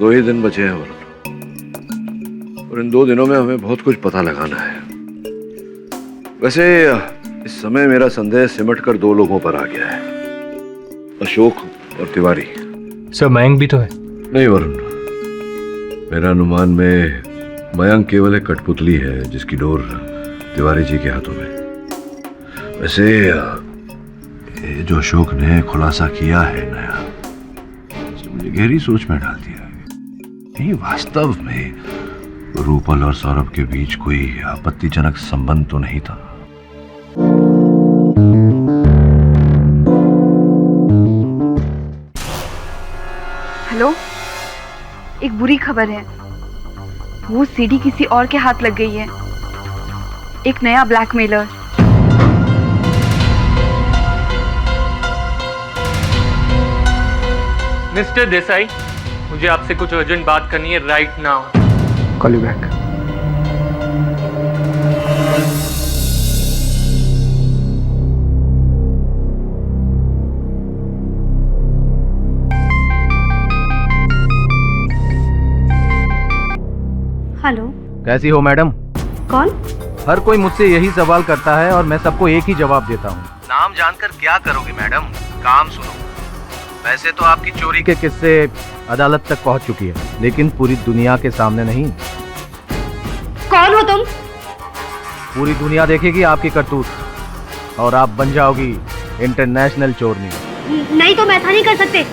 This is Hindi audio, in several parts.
2 ही दिन बचे हैं वरुण, और इन 2 दिनों में हमें बहुत कुछ पता लगाना है। वैसे इस समय मेरा संदेह सिमट कर 2 लोगों पर आ गया है, अशोक और तिवारी। सर मयंक भी तो है। नहीं वरुण, मेरा अनुमान में मयंक केवल एक कठपुतली है जिसकी डोर तिवारी जी के हाथों में। वैसे ये जो अशोक ने खुलासा किया है नया, मुझे गहरी सोच में डाल दिया है। कहीं वास्तव में रूपल और सौरभ के बीच कोई आपत्तिजनक संबंध तो नहीं था? हेलो, एक बुरी खबर है। वो सीडी किसी और के हाथ लग गई है। एक नया ब्लैकमेलर। मिस्टर देसाई, मुझे आपसे कुछ अर्जेंट बात करनी है right now. Call you back. Hello, कैसी हो मैडम? कौन? हर कोई मुझसे यही सवाल करता है और मैं सबको एक ही जवाब देता हूँ। नाम जानकर क्या करोगे मैडम? काम सुनो। वैसे तो आपकी चोरी के किस्से अदालत तक पहुँच चुकी है, लेकिन पूरी दुनिया के सामने नहीं। कौन हो तुम? पूरी दुनिया देखेगी आपकी करतूत और आप बन जाओगी इंटरनेशनल चोरनी। नहीं तो मैं ऐसा नहीं कर सकते।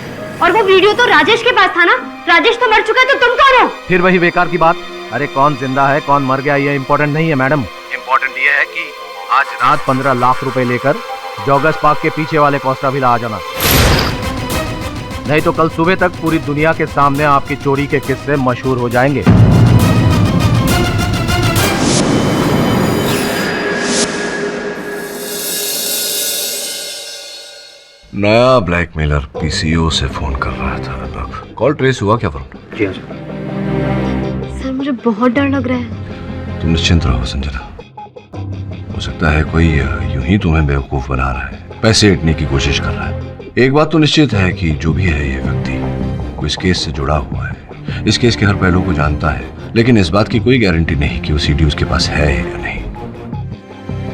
और वो वीडियो तो राजेश के पास था ना? राजेश तो मर चुका है, तो तुम कौन हो? फिर वही बेकार की बात। अरे कौन जिंदा है कौन मर गया ये इम्पोर्टेंट नहीं है मैडम। इम्पोर्टेंट ये है कि आज रात 15 लाख रुपए लेकर जॉगर्स पार्क के पीछे वाले कोस्टा विला आ जाना, नहीं तो कल सुबह तक पूरी दुनिया के सामने आपकी चोरी के किस्से मशहूर हो जाएंगे। नया ब्लैकमेलर पीसीओ से फोन कर रहा था। कॉल ट्रेस हुआ क्या वरुण? जी हाँ सर। सर मुझे बहुत डर लग रहा है। तुम निश्चिंत रहो संजना, हो सकता है कोई यूं ही तुम्हें बेवकूफ बना रहा है, पैसे ऐंठने की कोशिश कर रहा है। एक बात तो निश्चित है कि जो भी है ये व्यक्ति वो इस केस से जुड़ा हुआ है, इस केस के हर पहलू को जानता है, लेकिन इस बात की कोई गारंटी नहीं कि वो सीडी उसके पास है या नहीं।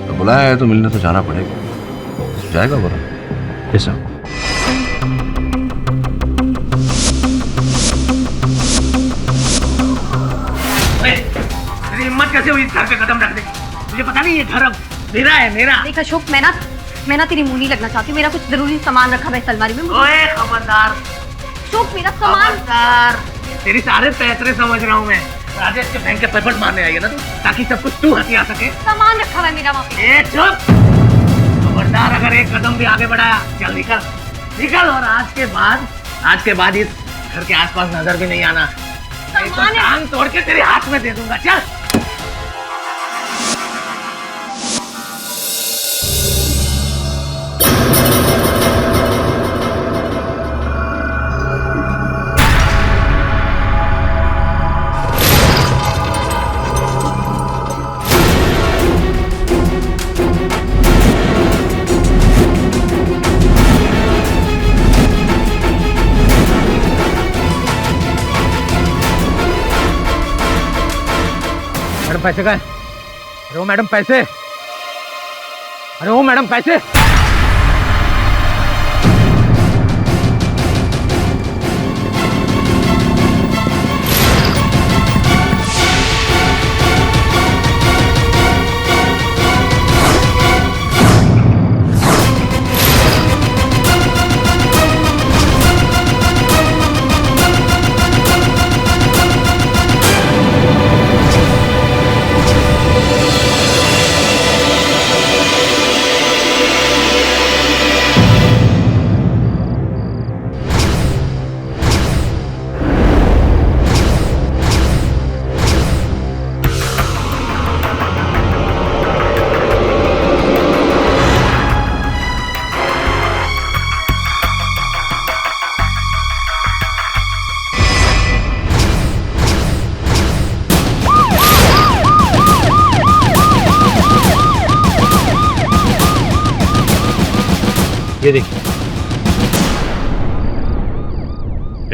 तो बुलाया है तो मिलने तो जाना पड़ेगा। जाएगा वरुण? Yes sir. हिम्मत कैसे हुई घर पे कदम रखने की? मुझे पता नहीं ये घर अब मेरा है, मेरा। देख अशोक, मैं ना तेरी मुंह नहीं लगना चाहती। मेरा कुछ जरूरी सामान रखा है अलमारी में। ओए खबरदार अशोक, मेरा सामान। खबरदार, तेरी सारे पैतरे समझ रहा हूँ मैं। राजेश के बैंक के पेपर मारने आई है ना तू, ताकि सब कुछ तू हथिया सके। सामान रखा हुआ है मेरा वहाँ पे। ए चुप! खबरदार, अगर एक कदम भी आगे बढ़ाया, चल निकल निकल। और आज के बाद इस घर के आसपास नजर भी नहीं आना, नहीं तो टांग तोड़ के तेरे हाथ में दे दूंगा। चल। पैसे का? अरे वो मैडम पैसे, अरे वो मैडम पैसे। ये देखिए,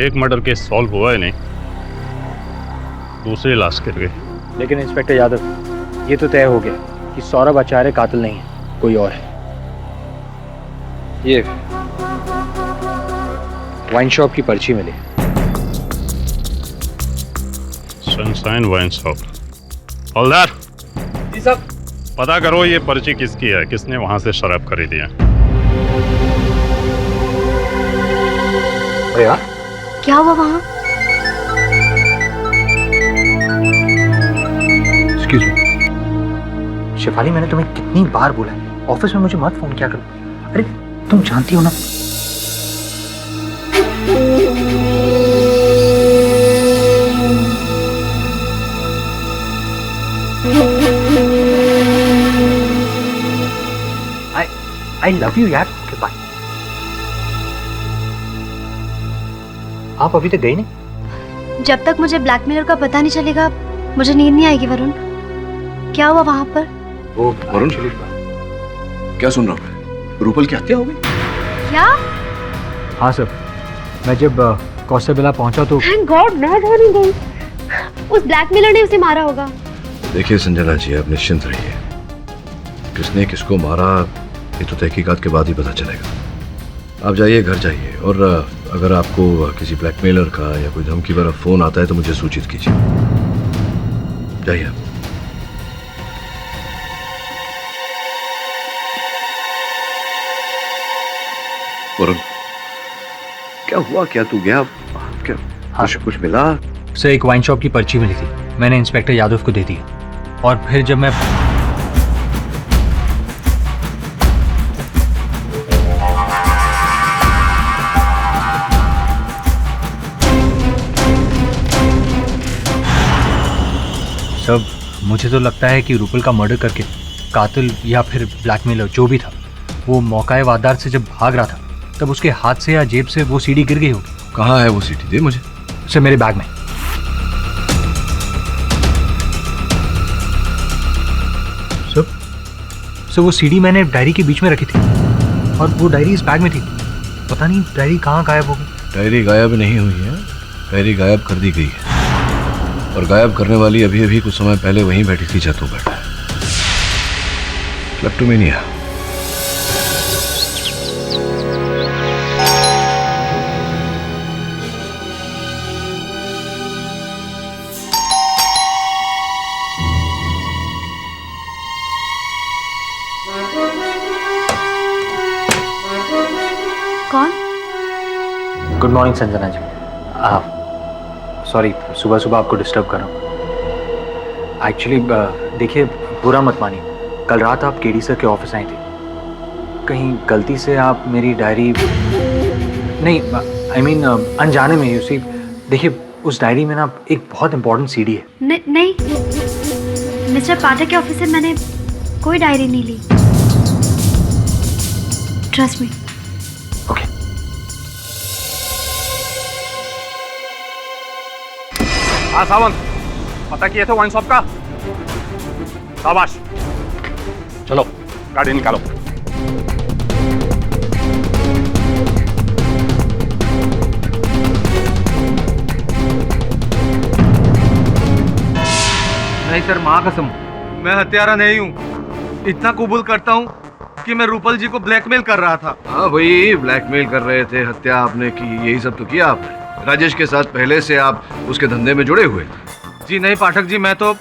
एक मर्डर केस सॉल्व हुआ है नहीं, दूसरी लाश गिर गई। लेकिन इंस्पेक्टर यादव, ये तो तय हो गया कि सौरभ आचार्य कातिल नहीं है, कोई और है। ये वाइन शॉप की पर्ची मिली। Sunshine wine shop. हवलदार जी साहब। पता करो ये पर्ची किसकी है, किसने वहां से शराब खरीदी है। अरे यार, क्या हुआ वहाँ? एक्सक्यूज मी शेफाली, मैंने तुम्हें कितनी बार बोला है ऑफिस में मुझे मत फोन किया करो। अरे तुम जानती हो ना। आई लव यू यार। Okay bye. आप अभी तक गई नहीं? जब तक मुझे ब्लैकमेलर का पता नहीं चलेगा मुझे नींद नहीं आएगी। वरुण, क्या हुआ वहाँ पर? वो वरुण, क्या सुन रहा हूँ मैं? रूपल की हत्या हो गई? क्या? हाँ सर, मैं जब कौशबिला पहुंचा तो थैंक गॉड मैं घर नहीं गई। उस ब्लैकमेलर ने उसे मारा होगा। देखिए संजना जी, आप निश्चिंत रहिए। किसने किसको मारा ये तो तहकीकात के बाद ही पता चलेगा। आप जाइए, घर जाइए, और अगर आपको किसी ब्लैकमेलर का या कोई धमकी भरा फोन आता है तो मुझे सूचित कीजिए। जाइए आप। वरुण, क्या हुआ? क्या तू गया? क्या हाँ। कुछ मिला? सर, एक वाइन शॉप की पर्ची मिली थी, मैंने इंस्पेक्टर यादव को दे दी। और फिर जब मैं सब, मुझे तो लगता है कि रूपल का मर्डर करके कातिल या फिर ब्लैकमेलर जो भी था, वो मौकाए वारदात से जब भाग रहा था तब उसके हाथ से या जेब से वो सीडी गिर गई होगी। कहाँ है वो सीडी? दे मुझे। सर, मेरे बैग में। सर वो सीडी मैंने डायरी के बीच में रखी थी और वो डायरी इस बैग में थी। पता नहीं डायरी कहाँ गायब हो गई। डायरी गायब नहीं हुई है, डायरी गायब कर दी गई है, और गायब करने वाली अभी अभी कुछ समय पहले वहीं बैठी थी जहाँ तू बैठा है। क्लेप्टोमेनिया। कौन? Good morning Sanjana ji. Sorry सुबह सुबह आपको डिस्टर्ब कर रहा हूँ। एक्चुअली देखिए, बुरा मत मानिए, कल रात आप केडी सर के ऑफिस आई थी। कहीं गलती से आप मेरी डायरी नहीं, आई मीन अनजाने में, यू सी, देखिए उस डायरी में ना एक बहुत इंपॉर्टेंट सीडी है। नहीं मिस्टर पाठक के ऑफिस से मैंने कोई डायरी नहीं ली। Trust me. ओके। हाँ सावंत, पता किए थे वाइन शॉप का? शाबाश, चलो गाड़ी निकालो। नहीं सर, माँ कसम, मैं हत्यारा नहीं हूँ। इतना कबूल करता हूँ कि मैं रूपल जी को ब्लैकमेल कर रहा था। हाँ भाई, ब्लैकमेल कर रहे थे, हत्या आपने की, यही सब तो किया आपने। राजेश के साथ पहले से आप उसके धंधे में जुड़े हुए थे। जी नहीं पाठक जी, मैं तो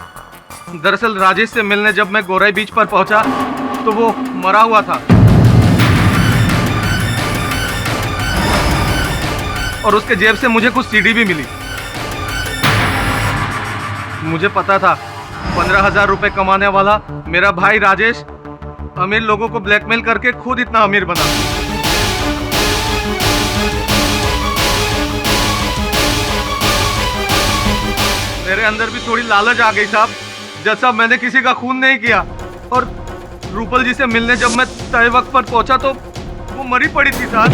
दरअसल राजेश से मिलने जब मैं गोराई बीच पर पहुंचा तो वो मरा हुआ था, और उसके जेब से मुझे कुछ सीडी भी मिली। मुझे पता था 15,000 रुपए कमाने वाला मेरा भाई राजेश अमीर लोगों को ब्लैकमेल करके खुद इतना अमीर बना। मेरे अंदर भी थोड़ी लालच आ गई साहब। जैसा मैंने किसी का खून नहीं किया, और रूपल जी से मिलने जब मैं तय वक्त पर पहुंचा तो वो मरी पड़ी थी साहब।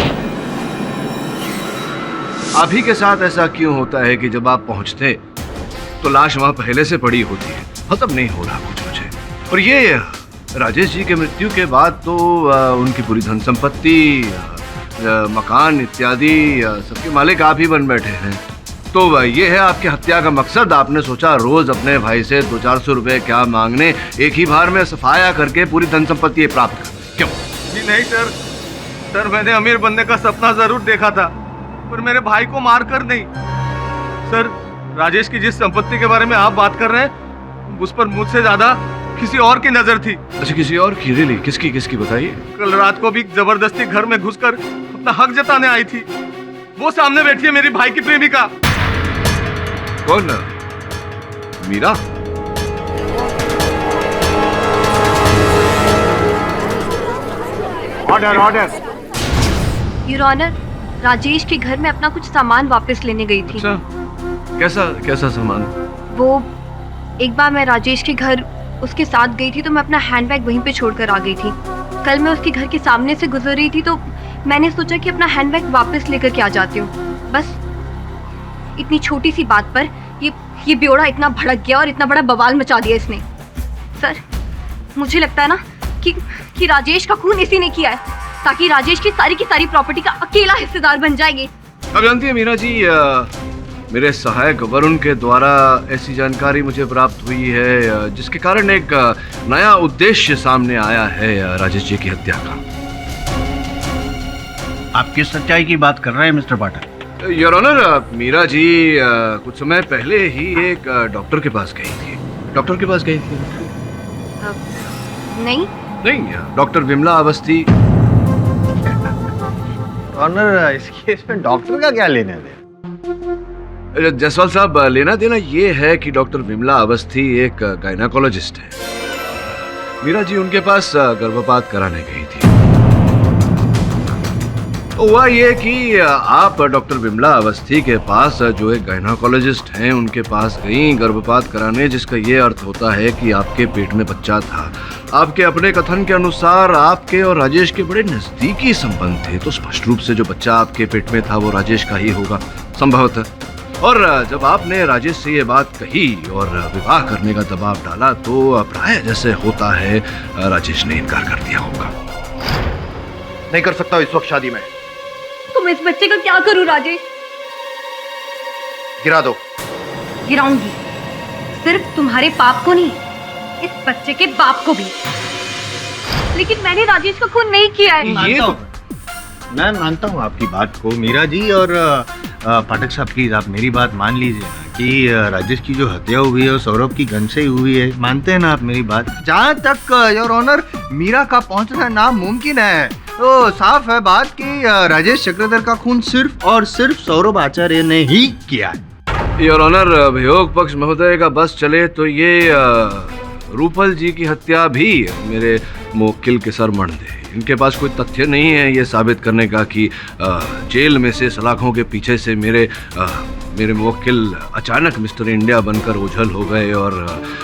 आप ही के साथ ऐसा क्यों होता है कि जब आप पहुंचते तो लाश वहां पहले से पड़ी होती है? खत्म नहीं हो रहा कुछ मुझे। और ये राजेश जी के मृत्यु के बाद तो उनकी पूरी धन संपत्ति, मकान इत्यादि सबके मालिक आप ही बन बैठे हैं। तो ये है आपकी हत्या का मकसद? आपने सोचा रोज अपने भाई से 200-400 रुपए क्या मांगने, एक ही बार में सफाया करके पूरी धन संपत्ति प्राप्त कर? क्यों? जी नहीं सर, सर मैंने अमीर बनने का सपना जरूर देखा था, पर मेरे भाई को मार कर नहीं। सर राजेश की जिस संपत्ति के बारे में आप बात कर रहे हैं, उस पर मुझसे ज्यादा किसी और की नजर थी। अच्छा, किसी और की? रियली? किसकी किसकी बताइए। कल रात को भी जबरदस्ती घर में घुसकर अपना हक जताने आई थी। वो सामने बैठी है मेरी भाई की प्रेमिका। कौन? Meera? Order order. Your honour, Rajesh के घर में अपना कुछ सामान वापस लेने गई थी। अच्छा, कैसा कैसा सामान? वो एक बार मैं राजेश के घर उसके साथ गई थी तो मैं अपना हैंडबैग वहीं पे छोड़कर आ गई थी। कल मैं उसके घर के सामने से गुजर रही थी तो मैंने सोचा कि अपना हैंडबैग वापस लेकर के आ जाती हूँ। बस इतनी छोटी सी बात पर ये बेवड़ा इतना भड़क गया और इतना बड़ा बवाल मचा दिया इसने। सर मुझे लगता है ना कि राजेश का खून इसी ने किया है, ताकि राजेश की सारी प्रॉपर्टी का अकेला हिस्सेदार बन जाएगी। अब जानती है मीरा जी, मेरे सहायक वरुण के द्वारा ऐसी जानकारी मुझे प्राप्त हुई है जिसके कारण एक नया उद्देश्य सामने आया है राजेश जी की हत्या का। आप किस सच्चाई की बात कर रहे हैं mister Pathak? Your honour, Meera ji कुछ समय पहले ही एक डॉक्टर के पास गई थी। डॉक्टर के पास गई थी? नहीं, डॉक्टर विमला अवस्थी। ऑनर, इस केस में डॉक्टर का क्या लेना देना? जायसवाल साहब, लेना देना ये है कि डॉक्टर विमला अवस्थी एक गायनाकोलॉजिस्ट है। मीरा जी उनके पास गर्भपात कराने गई थी। तो हुआ ये कि आप डॉक्टर विमला अवस्थी के पास, जो एक गायनाकोलॉजिस्ट हैं, उनके पास गई गर्भपात कराने, जिसका ये अर्थ होता है कि आपके पेट में बच्चा था। आपके अपने कथन के अनुसार आपके और राजेश के बड़े नजदीकी संबंध थे, तो स्पष्ट रूप से जो बच्चा आपके पेट में था वो राजेश का ही होगा संभवतः। और जब आपने राजेश से ये बात कही और विवाह करने का दबाव डाला तो प्राय जैसे होता है राजेश ने इनकार कर दिया होगा। नहीं कर सकता इस वक्त शादी में। तुम इस बच्चे का क्या करूं राजेश? गिरा दो। गिराऊंगी, सिर्फ तुम्हारे पाप को नहीं, इस बच्चे के बाप को भी। लेकिन मैंने राजेश का खून नहीं किया है। ये मैं मानता हूँ आपकी बात को मीरा जी, और पाठक साहब प्लीज आप मेरी बात मान लीजिए ना कि राजेश की जो हत्या हुई है वो सौरभ की गन से ही हुई है। मानते हैं ना आप मेरी बात? जहाँ तक योर ऑनर मीरा का पहुँचना नामुमकिन है, तो साफ है बात कि राजेश चक्रधर का खून सिर्फ और सिर्फ सौरभ आचार्य ने ही किया है। योर ऑनर, अभियोग पक्ष महोदय का बस चले तो ये रूपल जी की हत्या भी मेरे मुवक्किल के सर मढ़ दे। इनके पास कोई तथ्य नहीं है ये साबित करने का कि जेल में से सलाखों के पीछे से मेरे मुवक्किल अचानक मिस्टर इंडिया बनकर ओझल हो गए और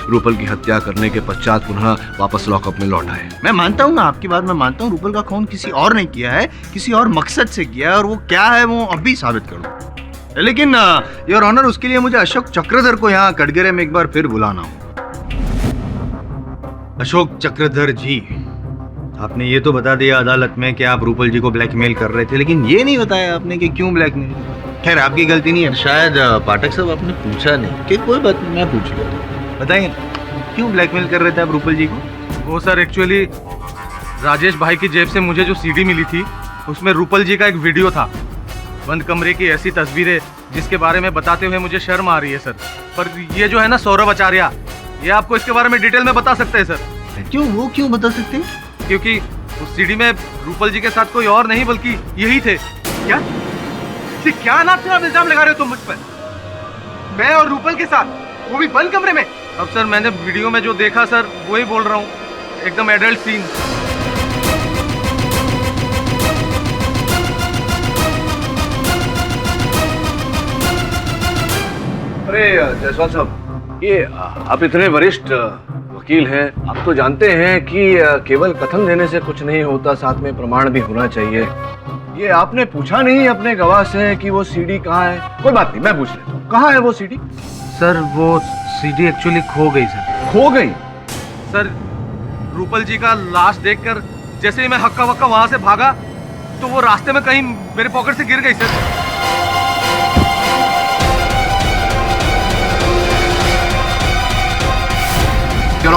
रूपल की हत्या करने के पश्चात पुनः वापस लॉकअप में लौट आए। मैं मानता हूँ ना आपकी बात, मैं मानता हूँ रूपल का खून किसी और ने किया है, किसी और मकसद से किया है, और वो क्या है वो अभी साबित करूँ। लेकिन योर ऑनर, उसके लिए मुझे अशोक चक्रधर को यहाँ कटघरे में एक बार फिर बुलाना हो। अशोक चक्रधर जी, आपने ये तो बता दिया अदालत में कि आप रूपल जी को ब्लैकमेल कर रहे थे, लेकिन ये नहीं बताया आपने कि क्यों ब्लैकमेल। खैर आपकी गलती नहीं है, शायद पाठक साहब आपने पूछा नहीं कि कोई बात नहीं, मैं पूछ लूँ। बताइए क्यों ब्लैकमेल कर रहे थे आप रूपल जी को? वो सर एक्चुअली राजेश भाई की जेब से मुझे जो सीडी मिली थी उसमें रूपल जी का एक वीडियो था। बंद कमरे की ऐसी तस्वीरें जिसके बारे में बताते हुए मुझे शर्म आ रही है सर। पर ये जो है ना सौरभ आचार्य, ये आपको इसके बारे में डिटेल में बता सकते हैं सर। क्यों? वो क्यों बता सकते हैं? क्योंकि उस सीडी में रूपल जी के साथ कोई और नहीं बल्कि यही थे। क्या क्या नाप इल्जाम लगा रहे हो तुम मुझ पर? मैं और रूपल के साथ, वो भी बंद कमरे में? अब सर मैंने वीडियो में जो देखा सर वही बोल रहा हूँ, एकदम एडल्ट सीन। अरे जायसवाल साहब, ये आप इतने वरिष्ठ वकील हैं, आप तो जानते हैं कि केवल कथन देने से कुछ नहीं होता, साथ में प्रमाण भी होना चाहिए। ये आपने पूछा नहीं अपने गवाह से कि वो सीडी कहाँ है? कोई बात नहीं, मैं पूछ लेता हूँ, कहाँ है वो सीडी? सर वो सीडी एक्चुअली खो गई सर। खो गई? सर रूपल जी का लाश देखकर जैसे ही मैं हक्का वक्का वहां से भागा तो वो रास्ते में कहीं मेरे पॉकेट से गिर गई सर।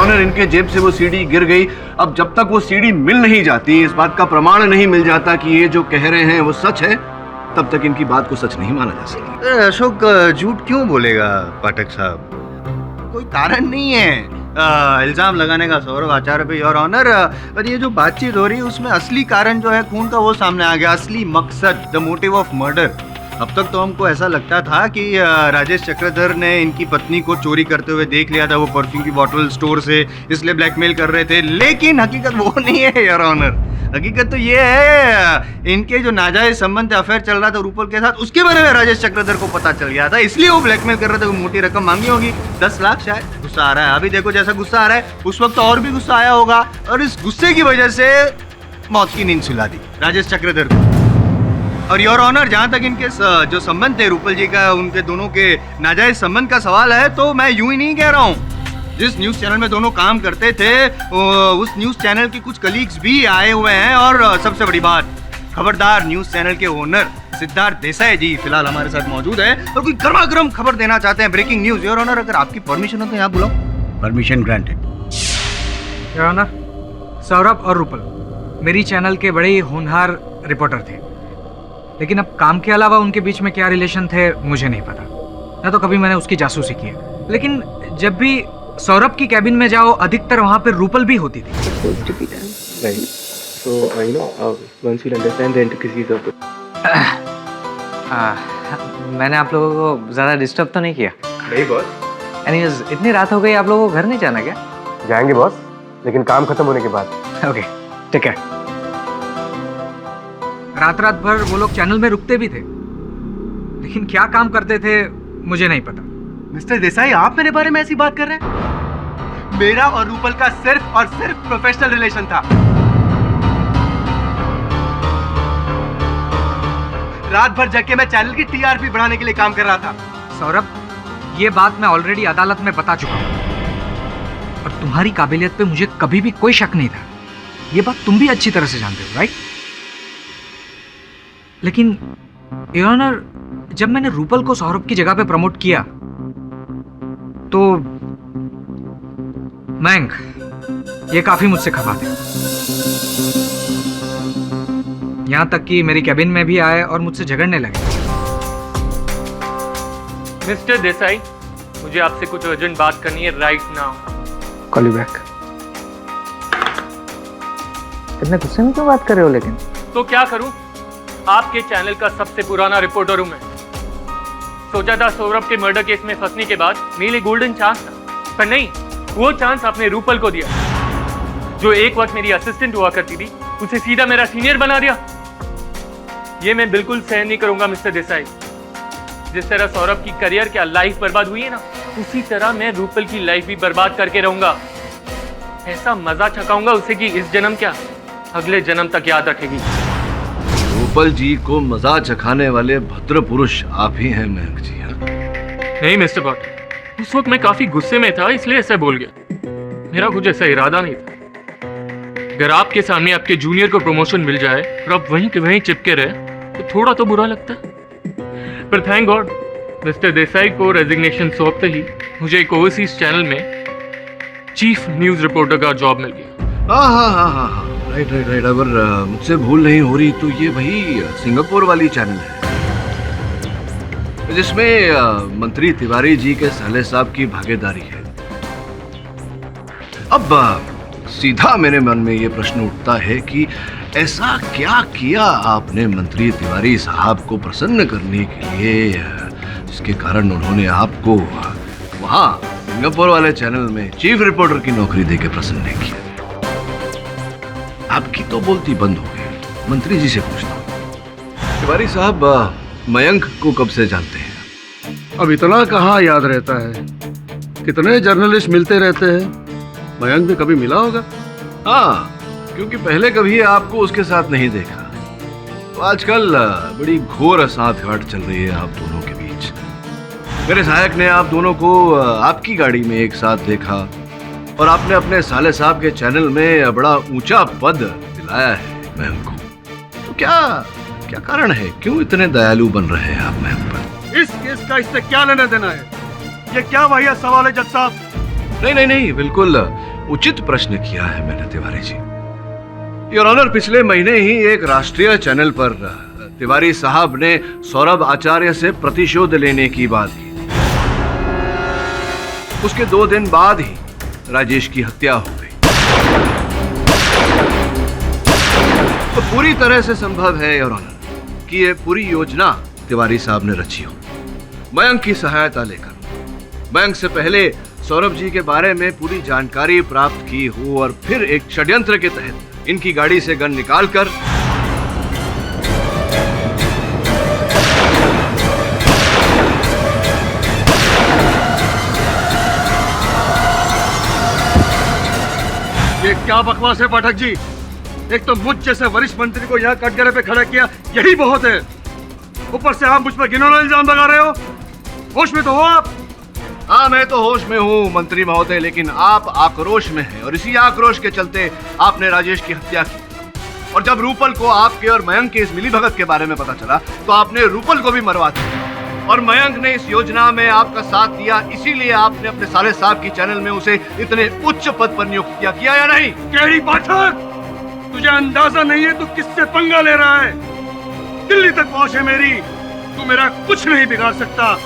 ऑनर, इनके जेब से वो सीडी गिर गई। अब जब तक वो सीडी मिल नहीं जाती, इस बात का प्रमाण नहीं मिल जाता कि ये जो कह रहे हैं वो सच है, तब तक इनकी बात को सच नहीं माना जा सकता। अशोक झूठ क्यों बोलेगा पाठक साहब? कोई कारण नहीं है इल्जाम लगाने का सौरभ आचार्य पे, योर ऑनर। पर ये जो बातचीत हो रही है उसमें असली कारण जो है खून का, वो सामने आ गया। असली मकसद, द मोटिव ऑफ मर्डर। अब तक तो हमको ऐसा लगता था कि राजेश चक्रधर ने इनकी पत्नी को चोरी करते हुए देख लिया था, वो परफ्यूम की बोतल स्टोर से, इसलिए ब्लैकमेल कर रहे थे। लेकिन हकीकत वो नहीं है योर ऑनर। हकीकत तो ये है इनके जो नाजायज संबंध अफेयर चल रहा था रूपल के साथ, उसके बारे में राजेश चक्रधर को पता चल गया था, इसलिए वो ब्लैकमेल कर रहे थे। वो मोटी रकम मांगी होगी, 10 लाख शायद। गुस्सा आ रहा है अभी, देखो जैसा गुस्सा आ रहा है, उस वक्त और भी गुस्सा आया होगा, और इस गुस्से की वजह से मौत की नींद सुला दी राजेश चक्रधर को। और योर ऑनर, जहाँ तक इनके जो संबंध थे रूपल जी का, उनके दोनों के नाजायज संबंध का सवाल है, तो मैं यूं ही नहीं कह रहा हूँ। जिस न्यूज़ चैनल में दोनों काम करते थे, उस न्यूज़ चैनल के कुछ कलीग्स भी आए हुए हैं। और सबसे बड़ी बात, खबरदार न्यूज़ चैनल के ओनर सिद्धार्थ देसाई जी फिलहाल हमारे साथ मौजूद है और कोई गर्मा-गर्म खबर देना चाहते हैं, ब्रेकिंग न्यूज़। योर ऑनर, अगर आपकी परमिशन हो तो यहाँ बुलाओ। Permission granted. Your honour, Saurabh और रूपल मेरी चैनल के बड़े ही होनहार रिपोर्टर थे, लेकिन अब काम के अलावा उनके बीच में क्या रिलेशन थे मुझे नहीं पता, ना तो कभी मैंने उसकी जासूसी की है। लेकिन जब भी सौरभ की कैबिन में जाओ, अधिकतर वहाँ पे रूपल भी होती थी। मैंने आप लोगों को ज़्यादा डिस्टर्ब तो नहीं किया? नहीं बॉस। एनीवेज, इतनी रात हो गई, आप लोगों को घर नहीं जाना क्या? जाएंगे बॉस, लेकिन काम खत्म होने के बाद। ओके, ठीक है। रात रात भर वो लोग चैनल में रुकते भी थे, लेकिन क्या काम करते थे मुझे नहीं पता। मिस्टर देसाई, आप मेरे बारे में ऐसी बात कर रहे हैं? मेरा और रूपल का सिर्फ और सिर्फ प्रोफेशनल रिलेशन था। रात भर जग के मैं चैनल की टीआरपी बढ़ाने के लिए काम कर रहा था। सौरभ, ये बात मैं ऑलरेडी अदालत में बता चुका हूँ, और तुम्हारी काबिलियत पे मुझे कभी भी कोई शक नहीं था। ये बात तुम भी अच्छी तरह से जानते हो, राइट? लेकिन योर ऑनर, जब मैंने रूपल को सौरभ की जगह पे प्रमोट किया, तो मयंक ये काफी मुझसे खफा थे। यहां तक कि मेरी कैबिन में भी आए और मुझसे झगड़ने लगे। मिस्टर देसाई, मुझे आपसे कुछ अर्जेंट बात करनी है right now. Call you back. इतने गुस्से में क्यों बात कर रहे हो? लेकिन तो क्या करूं, आपके चैनल का सबसे पुराना रिपोर्टर हूं मैं। सोचा था सौरभ के मर्डर केस में फंसने के बाद मेरे लिए गोल्डन चांस था, पर नहीं, वो चांस आपने रूपल को दिया, जो एक वक्त मेरी असिस्टेंट हुआ करती थी, उसे सीधा मेरा सीनियर बना दिया। ये मैं बिल्कुल सहन नहीं करूंगा मिस्टर देसाई। जिस तरह सौरभ की करियर क्या लाइफ बर्बाद हुई है ना, उसी तरह मैं रूपल की लाइफ भी बर्बाद करके रहूंगा। ऐसा मजा छकाऊंगा उसे कि इस जन्म क्या, अगले जन्म तक याद रखेगी। रूपल जी को मजा चखाने वाले भद्र पुरुष आप ही हैं मयंक जी। नहीं मिस्टर भट्ट, उस वक्त मैं काफी गुस्से में था, इसलिए ऐसा बोल गया। मेरा कुछ ऐसा इरादा नहीं था। अगर आपके सामने आपके जूनियर को प्रमोशन मिल जाए और आप वहीं के वहीं चिपके रहे, तो थोड़ा तो बुरा लगता है। पर थैंक गॉड, मिस्टर देसाई को रेजिग्नेशन सौंपते ही मुझे एक ओवरसीज चैनल में चीफ न्यूज रिपोर्टर का जॉब मिल गया। हाँ, राइट। अगर मुझसे भूल नहीं हो रही तो ये वही सिंगापुर वाली चैनल है जिसमें मंत्री तिवारी जी के साले साहब की भागीदारी है। अब सीधा मेरे मन में ये प्रश्न उठता है कि ऐसा क्या किया आपने मंत्री तिवारी साहब को प्रसन्न करने के लिए, जिसके कारण उन्होंने आपको वहां सिंगापुर वाले चैनल में चीफ रिपोर्टर की नौकरी देके प्रसन्न किया। आपकी तो बोलती बंद हो गई। मंत्री जी से पूछता हूँ, तिवारी साहब मयंक को कब से जानते हैं? अब इतना कहाँ याद रहता है, कितने जर्नलिस्ट मिलते रहते हैं, मयंक भी कभी मिला होगा। हाँ, क्योंकि पहले कभी आपको उसके साथ नहीं देखा, तो आजकल बड़ी घोर सांठगांठ चल रही है आप दोनों के बीच। मेरे सहायक ने आप दोनों को आपकी गाड़ी में एक साथ देखा और आपने अपने साले साहब के चैनल में बड़ा ऊंचा पद दिलाया है मयंक को। तो क्या कारण है, क्यों इतने दयालु बन रहे हैं आप मयंक पर? इस केस का इससे क्या लेना देना है? ये क्या वाहियात सवाल है जज साहब? नहीं, बिल्कुल उचित प्रश्न किया है मैंने तिवारी जी। योर ऑनर, पिछले महीने ही एक राष्ट्रीय चैनल पर तिवारी साहब ने सौरभ आचार्य से प्रतिशोध लेने की बात की। उसके 2 दिन बाद ही राजेश की हत्या हो गई। तो पूरी तरह से संभव है योर ऑनर कि यह पूरी योजना तिवारी साहब ने रची हो, मयंक की सहायता लेकर। मयंक से पहले सौरभ जी के बारे में पूरी जानकारी प्राप्त की हो और फिर एक षड्यंत्र के तहत इनकी गाड़ी से गन निकालकर ये क्या बकवास है पाठक जी? एक तो मुझ जैसे वरिष्ठ मंत्री को यहाँ कटघरे पे खड़ा किया, यही बहुत है। ऊपर से आप मुझ पर घिनौना इल्जाम लगा रहे हो। होश में तो हो आप? हाँ, मैं तो होश में हूँ मंत्री महोदय, लेकिन आप आक्रोश में हैं और इसी आक्रोश के चलते आपने राजेश की हत्या की। और जब रूपल को आपके और मयंक के इस मिलीभगत के बारे में पता चला तो आपने रूपल को भी मरवा दिया। और मयंक ने इस योजना में आपका साथ दिया, इसीलिए आपने अपने साले साहब की चैनल में उसे इतने उच्च पद पर नियुक्त किया या नहीं? केड़ी पाठक, तुझे अंदाजा नहीं है तू किससे पंगा ले रहा है? दिल्ली तक पहुंच है मेरी, तू मेरा कुछ नहीं बिगाड़ सकता।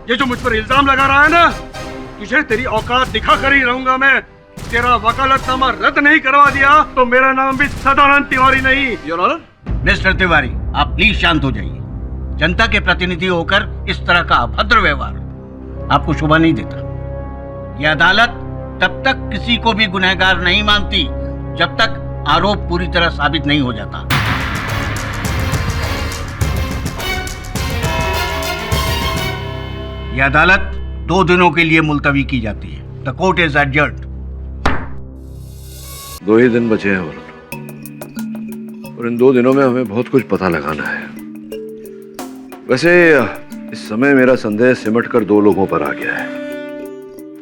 ये जो मुझ पर इल्जाम लगा रहा है ना, तुझे तेरी औकात दिखा कर ही रहूंगा मैं। तेरा वकालतनामा रद्द नहीं करवा दिया तो मेरा नाम भी सदानंद तिवारी नहीं। योर ऑनर, मिस्टर तिवारी, आप प्लीज शांत हो जाइए। जनता के प्रतिनिधि होकर इस तरह का अभद्र व्यवहार आपको शोभा नहीं देता। यह अदालत तब तक किसी को भी गुनहगार नहीं मानती जब तक आरोप पूरी तरह साबित नहीं हो जाता। यह अदालत 2 दिनों के लिए मुलतवी की जाती है। The court is adjourned. 2 ही दिन बचे हैं वरुण, और इन 2 दिनों में हमें बहुत कुछ पता लगाना है। वैसे इस समय मेरा संदेह सिमट कर 2 लोगों पर आ गया है,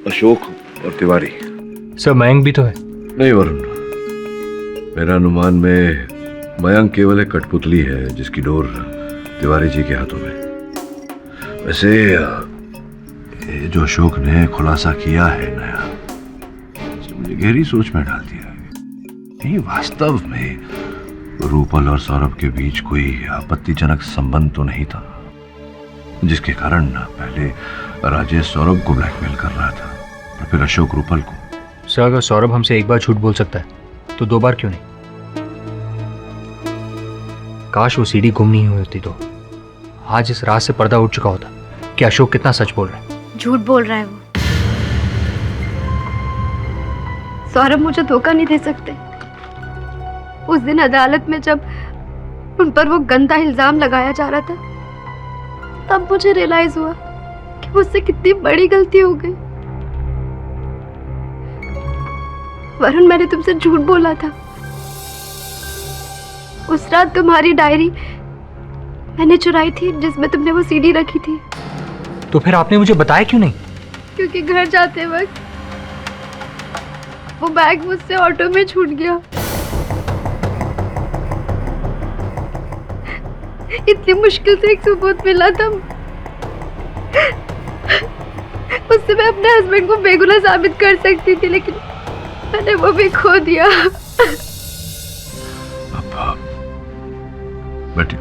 अशोक और तिवारी। सर, मयंक भी तो है। नहीं वरुण, मेरा अनुमान में मयंक केवल एक कठपुतली है जिसकी डोर तिवारी जी के हाथों में। वैसे ये जो अशोक ने खुलासा किया है नया, मुझे गहरी सोच में डाल दिया है। नहीं, वास्तव में रूपल और सौरभ के बीच कोई आपत्तिजनक संबंध तो नहीं था, जिसके कारण पहले राजेश सौरभ को ब्लैकमेल कर रहा था और फिर अशोक रूपल को। सर, अगर सौरभ हमसे एक बार झूठ बोल सकता है तो 2 बार क्यों नहीं? काश वो सीडी गुम नहीं हुई होती तो आज इस रात से पर्दा उठ चुका होता कि अशोक कितना सच बोल रहा है। झूठ बोल रहा है वो। सौरभ मुझे धोखा नहीं दे सकते। उस दिन अदालत में जब उन पर वो गंदा इल्जाम लगाया जा रहा था, तब मुझे रियलाइज हुआ कि मुझसे कितनी बड़ी गलती हो गई। वरुण, मैंने तुमसे झूठ बोला था। उस रात तुम्हारी डायरी मैंने चुराई थी जिसमें तुमने वो सीडी रखी थी। तो फिर आपने मुझे बताया क्यों नहीं? क्योंकि घर जाते वक्त वो बैग मुझसे ऑटो में छूट गया। इतनी मुश्किल से एक सबूत मिला था, उससे मैं अपने हस्बैंड को बेगुनाह साबित कर सकती थी, लेकिन मैंने वो भी खो दिया। बैठिए।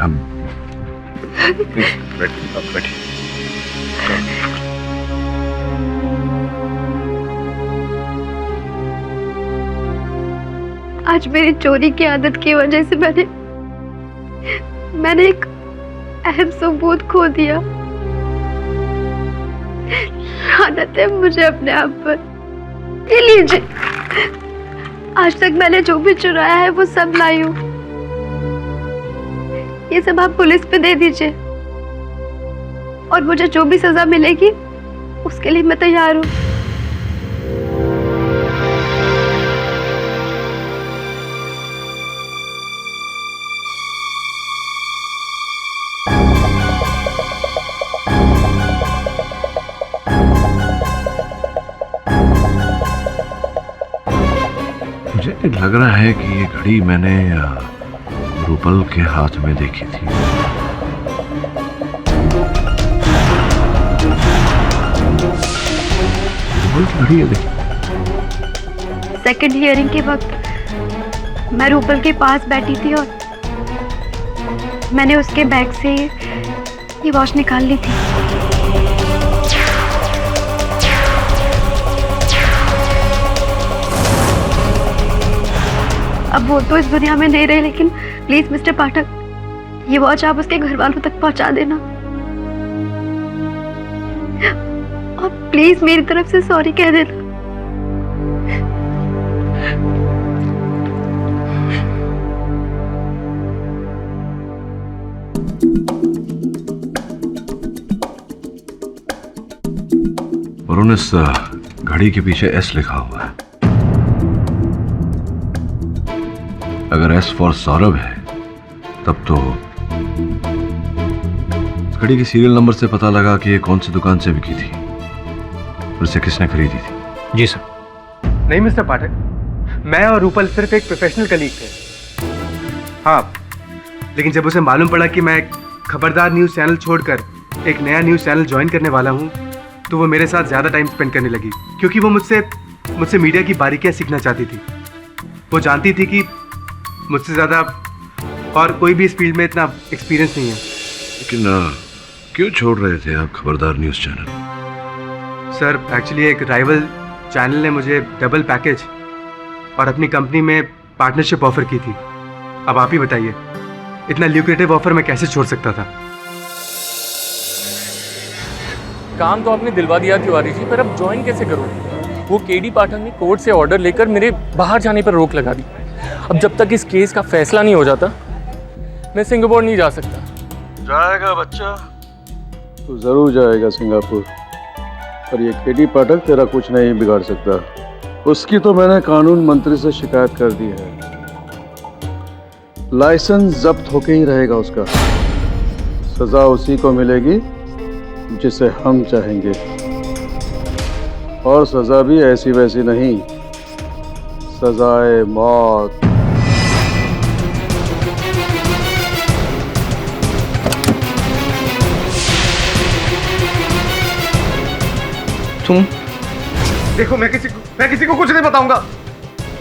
आज मेरी चोरी की आदत की वजह से मैंने एक अहम सबूत खो दिया। आदत है मुझे अपने आप पर। ये लीजिए, आज तक मैंने जो भी चुराया है वो सब लाई हूँ। ये सब आप पुलिस पे दे दीजिए और मुझे जो भी सजा मिलेगी उसके लिए मैं तैयार हूँ। मुझे लग रहा है कि ये घड़ी मैंने रूपल के हाथ में देखी थी। कमाल की घड़ी है, देखिए। सेकंड हियरिंग के वक्त मैं रूपल के पास बैठी थी और मैंने उसके बैग से ये वॉच निकाल ली थी। अब वो तो इस दुनिया में नहीं रहे, लेकिन प्लीज मिस्टर पाठक, ये वॉच आप उसके घर वालों तक पहुंचा देना और प्लीज मेरी तरफ से सॉरी कह देना। और इस घड़ी के पीछे एस लिखा हुआ है। अगर एस फॉर सौरभ है तब तो इस घड़ी के सीरियल नंबर से पता लगा कि ये कौन सी दुकान से बिकी थी और इसे किसने खरीदी थी। जी सर। नहीं मिस्टर पाठक, मैं और रूपल सिर्फ एक प्रोफेशनल कलीग थे। हाँ, लेकिन जब उसे मालूम पड़ा कि मैं खबरदार न्यूज़ चैनल छोड़कर एक नया न्यूज़ चैनल ज्वाइन करने वाला हूँ, तो वो मेरे साथ ज़्यादा टाइम स्पेंड करने लगी, क्योंकि वो मुझसे मीडिया की बारीकियाँ सीखना चाहती थी। वो जानती थी कि मुझसे ज़्यादा और कोई भी इस फील्ड में इतना एक्सपीरियंस नहीं है। लेकिन क्यों छोड़ रहे थे आप खबरदार न्यूज़ चैनल? सर, एक्चुअली एक राइवल चैनल ने मुझे डबल पैकेज और अपनी कंपनी में पार्टनरशिप ऑफर की थी। अब आप ही बताइए, इतना ल्यूक्रेटिव ऑफर मैं कैसे छोड़ सकता था? काम तो आपने दिलवा दिया तिवारी जी, पर अब ज्वाइन कैसे करोगे? वो केडी पाठक ने कोर्ट से ऑर्डर लेकर मेरे बाहर जाने पर रोक लगा दी। अब जब तक इस केस का फैसला नहीं हो जाता, मैं सिंगापुर नहीं जा सकता। जाएगा बच्चा, तो जरूर जाएगा सिंगापुर, पर ये केडी पाठक तेरा कुछ नहीं बिगाड़ सकता। उसकी तो मैंने कानून मंत्री से शिकायत कर दी है। लाइसेंस जब्त होके ही रहेगा उसका। सजा उसी को मिलेगी जिसे हम चाहेंगे, और सजा भी ऐसी वैसी नहीं, सजाए मौत। तुम देखो, मैं किसी को कुछ नहीं बताऊंगा।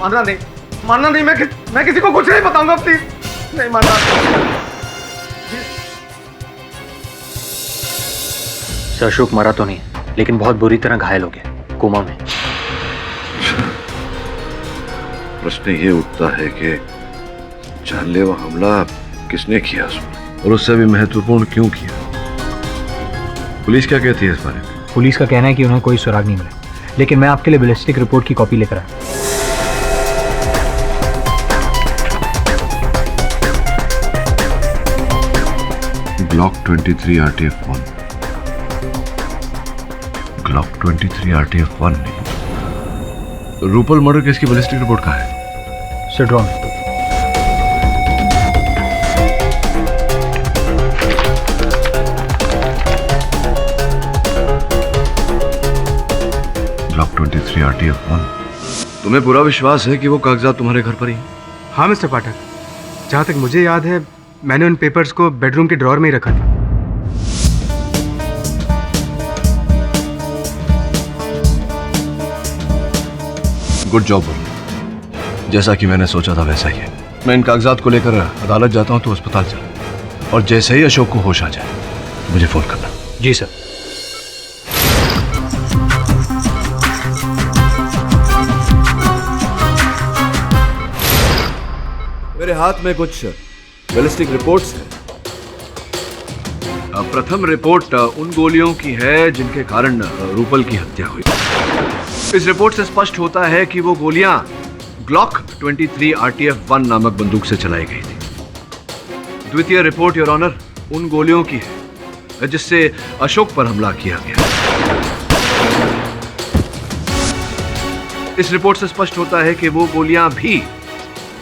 मानना नहीं, मैं किसी को कुछ नहीं बताऊंगा, प्लीज नहीं मानना। सर, अशोक मरा तो नहीं, लेकिन बहुत बुरी तरह घायल हो गया, कोमा में। प्रश्न ये उठता है कि जानलेवा हमला किसने किया उसमें, और उससे भी महत्वपूर्ण क्यों किया? पुलिस क्या कहती है इस बारे में? पुलिस का कहना है कि उन्हें कोई सुराग नहीं मिला, लेकिन मैं आपके लिए बैलिस्टिक रिपोर्ट की कॉपी लेकर आया। Glock 23 RTF-1। ग्लॉक 23 RTF-1 नहीं, रूपल मर्डर केस की बैलिस्टिक रिपोर्ट कहाँ है? सिड्रॉन। Glock 23 RTF-1। तुम्हें पूरा विश्वास है कि वो कागजात तुम्हारे घर पर ही? हाँ मिस्टर पाठक, जहाँ तक मुझे याद है मैंने उन पेपर्स को बेडरूम के ड्रॉर में ही रखा था। Good job. जैसा कि मैंने सोचा था वैसा ही है। मैं इन कागजात को लेकर अदालत जाता हूँ तो अस्पताल चल, और जैसे ही अशोक को होश आ जाए मुझे फोन करना। जी सर। मेरे हाथ में कुछ बैलिस्टिक रिपोर्ट्स हैं। प्रथम रिपोर्ट उन गोलियों की है जिनके कारण रूपल की हत्या हुई। इस रिपोर्ट से स्पष्ट होता है कि वो गोलियां ग्लॉक 23 RTF-1 नामक बंदूक से चलाई गई थी। द्वितीय रिपोर्ट योर ऑनर उन गोलियों की है जिससे अशोक पर हमला किया गया। इस रिपोर्ट से स्पष्ट होता है कि वो गोलियां भी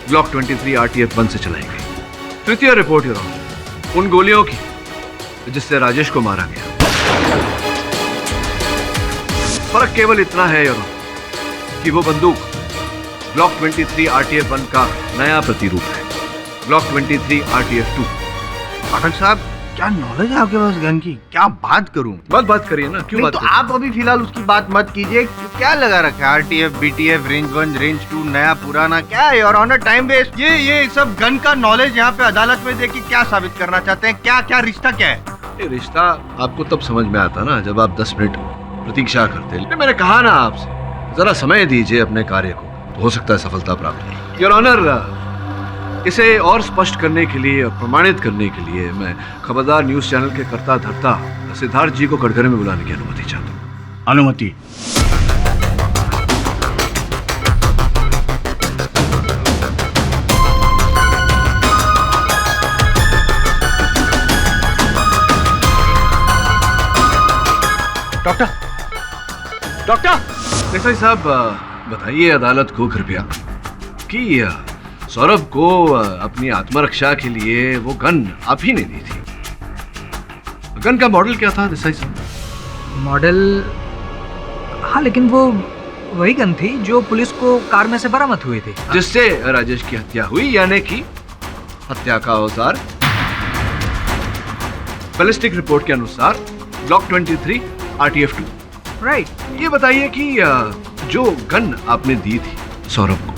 ग्लॉक 23 RTF-1 से चलाई गई। तृतीय रिपोर्ट योर ऑनर उन गोलियों की जिससे राजेश को मारा गया। फर्क केवल इतना है योर ऑनर कि वो बंदूक ग्लॉक 23 RTF-1 का नया प्रतिरूप है, ग्लॉक 23 RTF-2। पाठक साहब, क्या नॉलेज है आपके पास गन की? क्या बात करूं? बात करिए ना, क्यों नहीं बात तो करिए? आप अभी फिलहाल उसकी बात मत कीजिए। क्या लगा रखा है? आरटीएफ, बीटीएफ, रेंज 1, रेंज 2, नया पुराना, क्या है योर ऑनर? Time waste. ये सब गन का नॉलेज यहाँ पे अदालत में देखिए क्या साबित करना चाहते हैं? क्या रिश्ता क्या है? ये रिश्ता आपको तब समझ में आता ना जब आप 10 मिनट प्रतीक्षा करते। लेकिन मैंने कहा ना आपसे, जरा समय दीजिए अपने कार्य को, तो हो सकता है सफलता प्राप्त हो। योर ऑनर, इसे और स्पष्ट करने के लिए और प्रमाणित करने के लिए मैं खबरदार न्यूज चैनल के कर्ता धर्ता सिद्धार्थ जी को कटघरे में बुलाने की अनुमति चाहता हूँ। अनुमति। डॉक्टर देसाई साहब, बताइए अदालत को कृपया कि सौरभ को अपनी आत्मरक्षा के लिए वो गन आप ही ने दी थी। गन का मॉडल क्या था देसाई साहब? मॉडल, हाँ, लेकिन वो वही गन थी जो पुलिस को कार में से बरामद हुई थी, जिससे राजेश की हत्या हुई, यानी कि हत्या का औजार बैलिस्टिक रिपोर्ट के अनुसार ब्लॉक 23 RTF 2। राइट। ये बताइए कि जो गन आपने दी थी सौरभ को,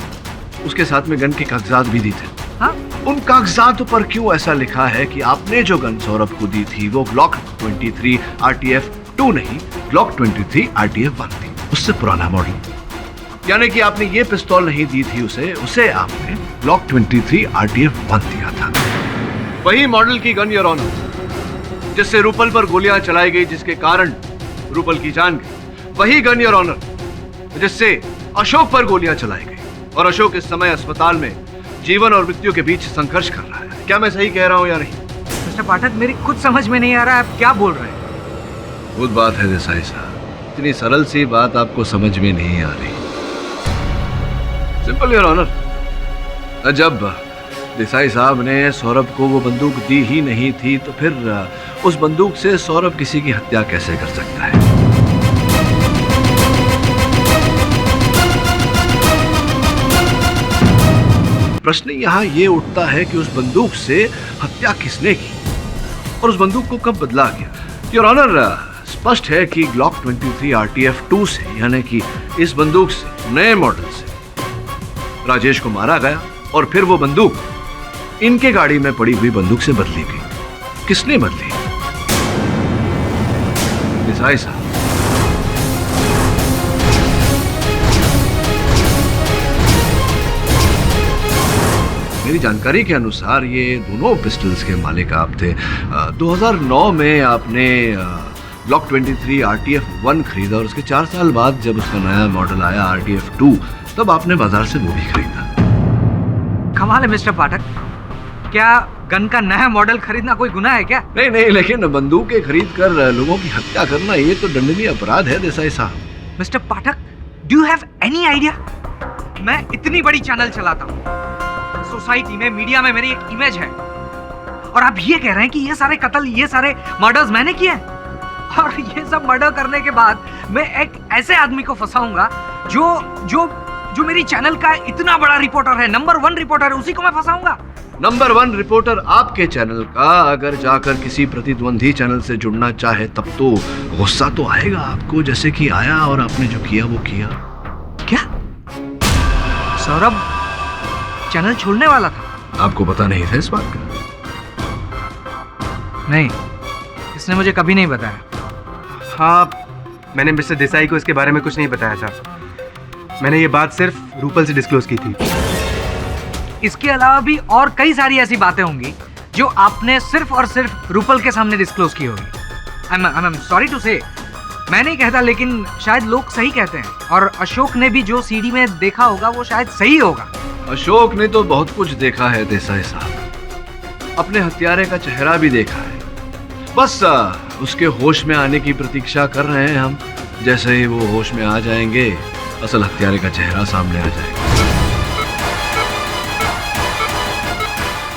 उसके साथ में गन के कागजात भी दी थे। हाँ? उन कागजातों पर क्यों ऐसा लिखा है कि आपने जो गन सौरभ को दी थी वो ब्लॉक 23 RTF 2 नहीं, ब्लॉक 23 RTF 1 थी, उससे पुराना मॉडल। यानी कि आपने ये पिस्तौल नहीं दी थी उसे आपने ब्लॉक 23 RTF 1 दिया था। वही मॉडल की गन योर ऑनर, जिससे रूपल पर गोलियां चलाई गई, जिसके कारण रूपल की जान गई। वही गन योर ऑनर जिससे अशोक पर गोलियां चलाई गई, और अशोक इस समय अस्पताल में जीवन और मृत्यु के बीच संघर्ष कर रहा है। क्या मैं सही कह रहा हूं या नहीं? मिस्टर पाठक, मेरी खुद समझ में नहीं आ रहा है आप क्या बोल रहे हैं। खुद बात है देसाई साहब, इतनी सरल सी बात आपको समझ में नहीं आ रही। सिंपल योर ऑनर, जब देसाई साहब ने सौरभ को वो बंदूक दी ही नहीं थी तो फिर उस बंदूक से सौरभ किसी की हत्या कैसे कर सकता है? प्रश्न यहाँ ये उठता है कि उस बंदूक से हत्या किसने की और उस बंदूक को कब बदला गया? योर ऑनर, स्पष्ट है कि ग्लॉक 23 RTF 2 से, यानी कि इस बंदूक से, नए मॉडल से राजेश को मारा गया और फिर वो बंदूक इनके गाड़ी में पड़ी हुई बंदूक से बदली गई। किसने बदली? देसाई साहब। मेरी जानकारी के अनुसार ये दोनों पिस्टल्स के मालिक आप थे। 2009 में आपने ब्लॉक 23 RTF 1 खरीदा और उसके 4 साल बाद जब उसका नया मॉडल आया RTF 2, तब आपने बाजार से वो भी खरीदा। कमाल है मिस्टर पाठक, क्या गन का नया मॉडल खरीदना कोई गुनाह है क्या? नहीं, लेकिन बंदूकें खरीद कर लोगों की हत्या करना ये तो दंडनीय अपराध है देसाई साहब। Mister Pathak, do you have any idea? मैं इतनी बड़ी चैनल चलाता हूँ, सोसाइटी में, मीडिया में मेरी एक इमेज है, और आप ये कह रहे हैं कि ये सारे कत्ल, ये सारे मर्डर्स मैंने किए हैं? और ये सब मर्डर करने के बाद मैं एक ऐसे आदमी को फंसाऊंगा जो मेरी चैनल का इतना बड़ा रिपोर्टर है, नंबर 1 रिपोर्टर है, उसी को मैं फंसाऊंगा? नंबर 1 रिपोर्टर आपके चैनल का अगर जाकर किसी प्रतिद्वंदी चैनल से जुड़ना चाहे तब तो गुस्सा तो आएगा आपको, जैसे कि आया और आपने जो किया वो किया। क्या सौरभ चैनल छोड़ने वाला था? आपको पता नहीं था इस बात का? नहीं, इसने मुझे कभी नहीं बताया। हाँ, मैंने मिस्टर देसाई को इसके बारे में कुछ नहीं बताया था। मैंने ये बात सिर्फ रूपल से डिस्क्लोज की थी। इसके अलावा भी और कई सारी ऐसी बातें होंगी जो आपने सिर्फ और सिर्फ रूपल के सामने डिस्क्लोज की होगी। आई एम सॉरी टू से, मैं नहीं कहता, लेकिन शायद लोग सही कहते हैं, और अशोक ने भी जो सीडी में देखा होगा वो शायद सही होगा। अशोक ने तो बहुत कुछ देखा है देसाई साहब, अपने हत्यारे का चेहरा भी देखा है। बस उसके होश में आने की प्रतीक्षा कर रहे हैं हम। जैसे ही वो होश में आ जाएंगे, असल हत्यारे का चेहरा सामने आ जाएगा।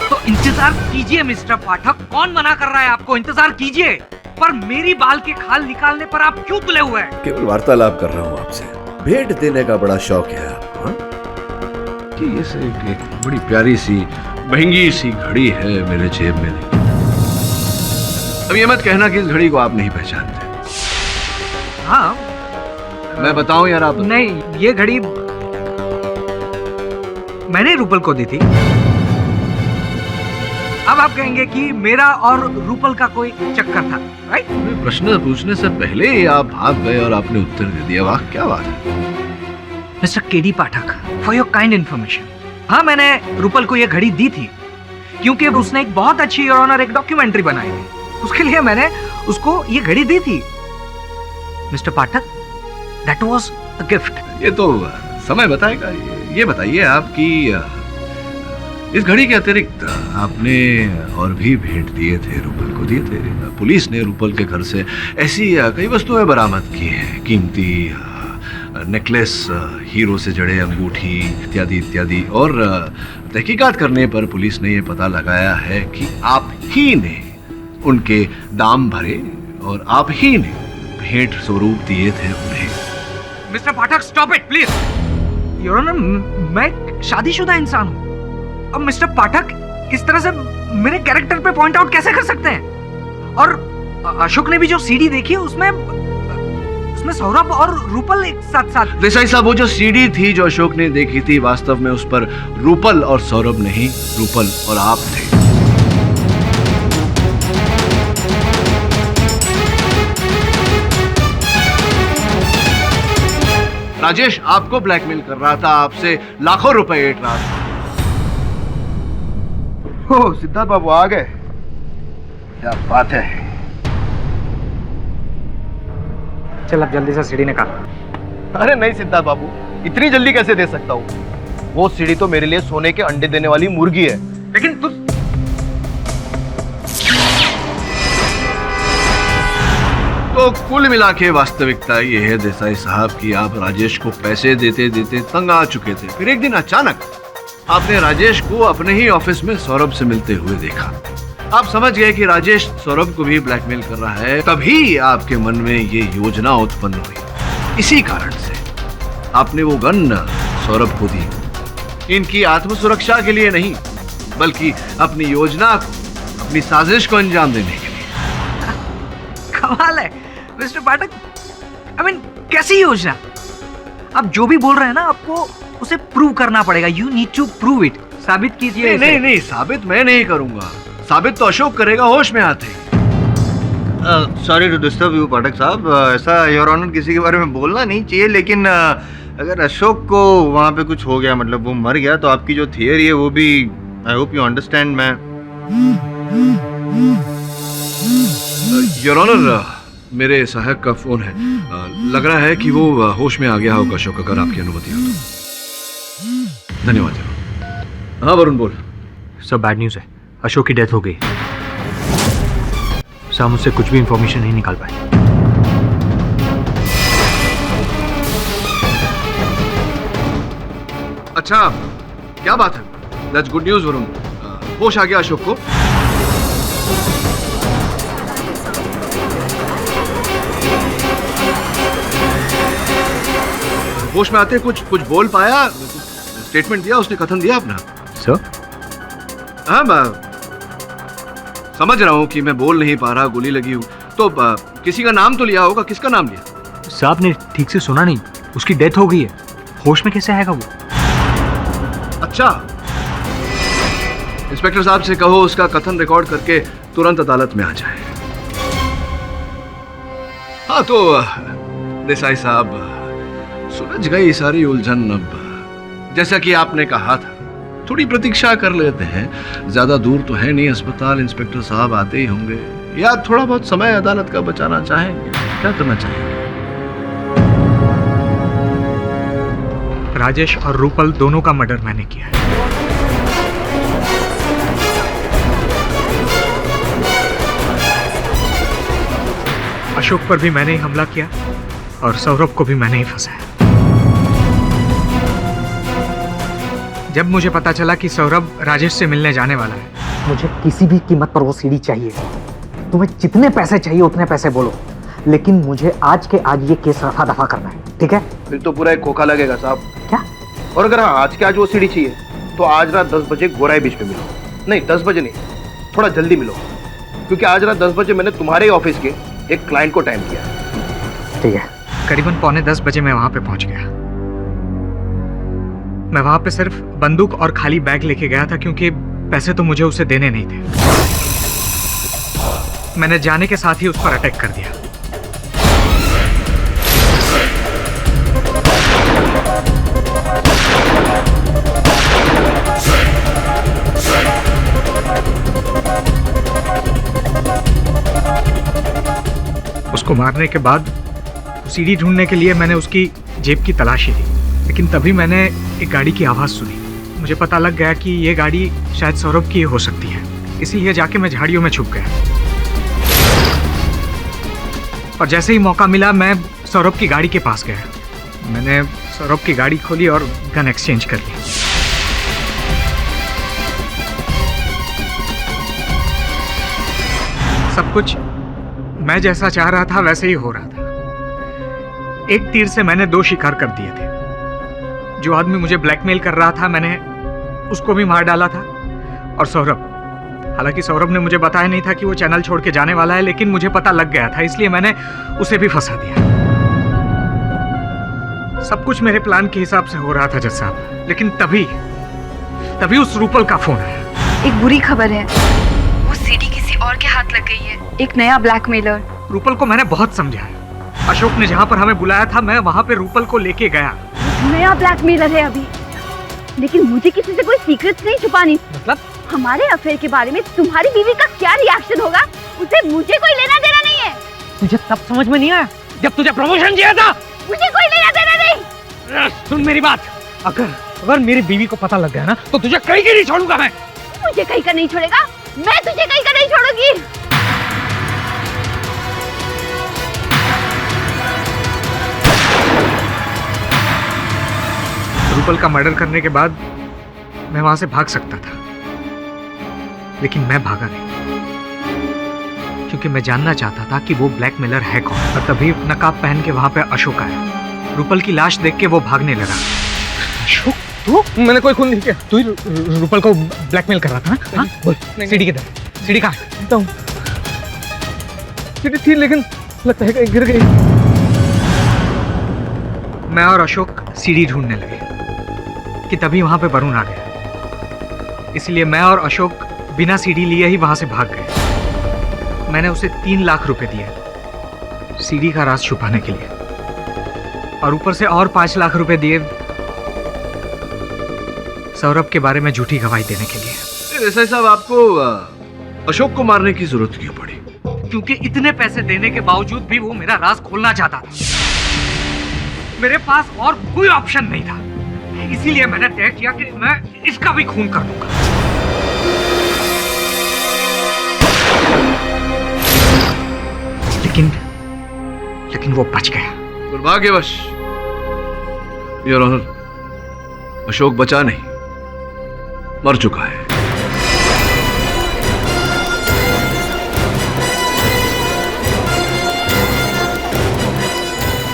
तो इंतजार कीजिए मिस्टर पाठक, कौन मना कर रहा है आपको? इंतजार कीजिए, पर मेरी बाल के खाल निकालने पर आप क्यों तुले हुए हैं? केवल वार्तालाप कर रहा हूँ आपसे, भेंट देने का बड़ा शौक है आपको। कि ये से एक बड़ी प्यारी सी महंगी सी घड़ी है मेरे जेब में। अब ये मत कहना कि इस घड़ी को आप नहीं पहचानते। हाँ मैं बताऊं यार आप? नहीं, ये घड़ी मैंने रूपल को दी थी। अब आप कहेंगे कि मेरा और रूपल का कोई चक्कर था, राइट? प्रश्न पूछने से पहले ही आप भाग गए और आपने उत्तर दे दिया। वाह, क्या बात है। Mister KD Pathak, for your kind information, हाँ मैंने रूपल को ये घड़ी दी थी क्योंकि उसने एक बहुत अच्छी योर ऑनर एक डॉक्यूमेंट्री बनाई थी, उसके लिए मैंने उसको ये घड़ी दी थी। Mister Pathak, that was a gift. ये तो समय बताएगा। ये बताइए आप कि इस घड़ी के अतिरिक्त आपने और भी भेंट दिए थे, रूपल को दिए थे। पुलिस ने रूपल के घर से ऐसी कई वस्तुएं बरामद की हैं, कीमती नेकलेस, हीरो से जड़े अंगूठी इत्यादि इत्यादि। और तहकीकात करने पर पुलिस ने ये पता लगाया है कि आप ही ने उनके दाम भरे और आप ही ने भेंट स्वरूप दिए थे उन्हें। Mister Pathak, stop it please. Your honour, मैं शादीशुदा इंसान हूँ। अब मिस्टर पाठक इस तरह से मेरे कैरेक्टर पे पॉइंट आउट कैसे कर सकते हैं? और अशोक ने भी जो सीडी देखी है उसमें सौरभ और रूपल एक साथ साथ। देसाई साहब, वो जो सीडी थी जो अशोक ने देखी थी, वास्तव में उस पर रूपल और सौरभ नहीं, रूपल और आप थे। राजेश आपको ब्लैकमेल कर रहा था, आपसे लाखों रुपए ऐंठ रहा था। ओ सिद्धार्थ बाबू आ गए, क्या बात है। चल अब जल्दी से सीढ़ी निकाल। अरे नहीं सिद्धार्थ बाबू, इतनी जल्दी कैसे दे सकता हूँ? वो सीढ़ी तो मेरे लिए सोने के अंडे देने वाली मुर्गी है। लेकिन तू तो कुल मिला के वास्तविकता ये है देसाई साहब कि आप राजेश को पैसे देते देते तंग आ चुके थे। फिर एक दिन अचानक आपने राजेश को अपने ही ऑफिस में सौरभ से मिलते हुए देखा। आप समझ गए कि राजेश सौरभ को भी ब्लैकमेल कर रहा है। तभी आपके मन में ये योजना उत्पन्न हुई। इसी कारण से आपने वो गन सौरभ को दी, इनकी आत्मसुरक्षा के लिए नहीं, बल्कि अपनी योजना को, अपनी साजिश को अंजाम देने के लिए। कमाल है मिस्टर पाठक। आई मीन कैसी योजना? आप जो भी बोल रहे हैं ना, आपको उसे प्रूव करना पड़ेगा। You need to prove it. साबित कीजिए। नहीं, साबित मैं नहीं करूंगा, साबित तो अशोक करेगा होश में आते। सॉरी टू डिस्टर्ब यू पाठक साहब, ऐसा योर ऑनर किसी के बारे में बोलना नहीं चाहिए, लेकिन अगर अशोक को वहाँ पे कुछ हो गया, मतलब वो मर गया, तो आपकी जो थियरी है वो भी, आई होप यू अंडरस्टैंड। मैं योर ऑनर, मेरे सहायक का फोन है, लग रहा है कि वो होश में आ गया होगा अशोक, अगर आपकी अनुमति हो तो। धन्यवाद। हाँ वरुण बोल। सब बैड न्यूज़ है, अशोक की डेथ हो गई। हम उससे कुछ भी इंफॉर्मेशन नहीं निकाल पाए। अच्छा, क्या बात है? That's good news Varun. होश आ गया अशोक को? होश में आते कुछ बोल पाया? स्टेटमेंट दिया उसने, कथन दिया अपना? सर? हाँ, मैं समझ रहा हूँ कि मैं बोल नहीं पा रहा, गोली लगी हूँ, तो किसी का नाम तो लिया होगा। किसका नाम लिया? साहब ने ठीक से सुना नहीं, उसकी डेथ हो गई है। होश में कैसे आएगा वो? अच्छा, इंस्पेक्टर साहब से कहो उसका कथन रिकॉर्ड करके तुरंत अदालत में आ जाए। हाँ तो देसाई साहब, सुलझ गई सारी उलझन। अब जैसा कि आपने कहा था, थोड़ी प्रतीक्षा कर लेते हैं। ज्यादा दूर तो है नहीं अस्पताल, इंस्पेक्टर साहब आते ही होंगे, या थोड़ा बहुत समय अदालत का बचाना चाहेंगे। क्या करना चाहेंगे? राजेश और रूपल दोनों का मर्डर मैंने किया है। अशोक पर भी मैंने ही हमला किया और सौरभ को भी मैंने ही फंसाया। जब मुझे पता चला कि सौरभ राजेश से मिलने जाने वाला है, मुझे किसी भी कीमत पर वो सीढ़ी चाहिए। तुम्हें जितने पैसे चाहिए उतने पैसे बोलो, लेकिन मुझे आज के आज ये केस रफा दफा करना है, ठीक है? फिर तो पूरा एक खोखा लगेगा साहब। क्या? और अगर आज के आज वो सीढ़ी चाहिए तो आज रात 10 बजे गोराई बीच पे मिलो। नहीं 10 बजे नहीं, थोड़ा जल्दी मिलो। क्योंकि आज रात 10 बजे मैंने तुम्हारे ही ऑफिस के एक क्लाइंट को टाइम दिया। ठीक है, करीबन 9:45 बजे मैं वहां पे पहुंच गया। मैं वहां पे सिर्फ बंदूक और खाली बैग लेके गया था, क्योंकि पैसे तो मुझे उसे देने नहीं थे। मैंने जाने के साथ ही उस पर अटैक कर दिया। उसको मारने के बाद सीढ़ी ढूंढने के लिए मैंने उसकी जेब की तलाशी ली, लेकिन तभी मैंने एक गाड़ी की आवाज़ सुनी। मुझे पता लग गया कि ये गाड़ी शायद सौरभ की हो सकती है, इसीलिए जाके मैं झाड़ियों में छुप गया। और जैसे ही मौका मिला मैं सौरभ की गाड़ी के पास गया। मैंने सौरभ की गाड़ी खोली और गन एक्सचेंज कर लिया। सब कुछ मैं जैसा चाह रहा था वैसे ही हो रहा था। एक तीर से मैंने 2 शिकार कर दिए थे। जो आदमी मुझे ब्लैकमेल कर रहा था मैंने उसको भी मार डाला था, और सौरभ, हालांकि सौरभ ने मुझे बताया नहीं था कि वो चैनल छोड़ के जाने वाला है, लेकिन मुझे पता लग गया था, इसलिए मैंने उसे भी फंसा दिया। सब कुछ मेरे प्लान के हिसाब से हो रहा था जज साहब, लेकिन तभी उस रूपल का फोन आया। एक बुरी खबर है, वो सीडी किसी और के हाथ लग गई है, एक नया ब्लैकमेलर। रूपल को मैंने बहुत समझाया। अशोक ने जहां पर हमें बुलाया था मैं वहां पे रूपल को लेके गया। नया ब्लैकमेलर है अभी, लेकिन मुझे किसी से कोई सीक्रेट्स नहीं छुपानी। मतलब हमारे अफेयर के बारे में तुम्हारी बीवी का क्या रिएक्शन होगा, उसे मुझे कोई लेना देना नहीं है। तुझे तब समझ में नहीं आया जब तुझे प्रमोशन दिया था। मुझे कोई लेना देना नहीं। सुन मेरी बात, अगर मेरी बीवी को पता लग गया ना तो तुझे कहीं के नहीं छोड़ूंगा मैं। मुझे कहीं का नहीं छोड़ेगा, मैं तुझे कहीं का नहीं छोड़ूंगी। रूपल का मर्डर करने के बाद मैं वहां से भाग सकता था, लेकिन मैं भागा नहीं, क्योंकि मैं जानना चाहता था कि वो ब्लैकमेलर है कौन। और तभी नकाब पहन के वहां पे अशोक आया। रूपल की लाश देख के वो भागने लगा। अशोक, तू? मैंने कोई खून नहीं किया। तू ही रूपल को ब्लैकमेल कर रहा था ना? हाँ? बोल, सीढ़ी किधर है? सीढ़ी कहाँ है? सीढ़ी थी, लेकिन लगता है गिर गई। मैं और अशोक सीढ़ी ढूंढने लगे कि तभी वहां पे वरुण आ गया। इसलिए मैं और अशोक बिना सीढ़ी लिए ही वहां से भाग गए। मैंने उसे 3 लाख रुपए दिए सीढ़ी का राज छुपाने के लिए, और ऊपर से और 5 लाख रुपए दिए सौरभ के बारे में झूठी गवाही देने के लिए। देसाई साहब, आपको अशोक को मारने की जरूरत क्यों पड़ी? क्योंकि इतने पैसे देने के बावजूद भी वो मेरा राज खोलना चाहता था। मेरे पास और कोई ऑप्शन नहीं था, इसीलिए मैंने तय किया कि मैं इसका भी खून कर दूंगा। लेकिन वो बच गया। दुर्भाग्यवश योर ऑनर, अशोक बचा नहीं, मर चुका है।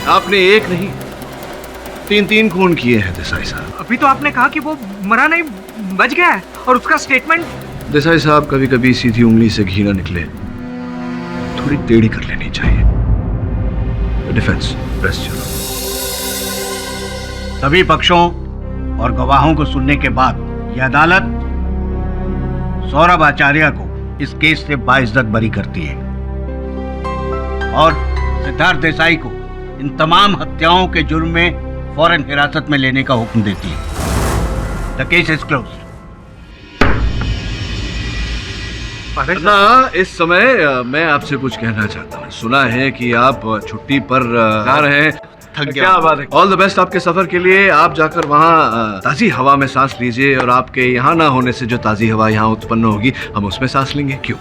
आपने एक नहीं 3 खून किए हैं देसाई साहब। अभी तो आपने कहा कि वो मरा नहीं, बच गया है, और उसका स्टेटमेंट। देसाई साहब, कभी कभी सीधी उंगली से घी ना निकले, थोड़ी टेढ़ी कर लेनी चाहिए। Defence rest. सभी पक्षों और गवाहों को सुनने के बाद यह अदालत सौरभ आचार्य को इस केस से बाइज्जत बरी करती है और सिद्धार्थ देसाई को इन तमाम हत्याओं के जुर्म में फौरन हिरासत में लेने का हुक्म देती है। The case is closed. ना, इस समय मैं आपसे कुछ कहना चाहता हूँ। सुना है कि आप छुट्टी पर जा रहे हैं। थक गया। क्या बात है। ऑल द बेस्ट आपके सफर के लिए। आप जाकर वहाँ ताज़ी हवा में सांस लीजिए, और आपके यहाँ ना होने से जो ताज़ी हवा यहाँ उत्पन्न होगी हम उसमें सांस लेंगे। क्यों?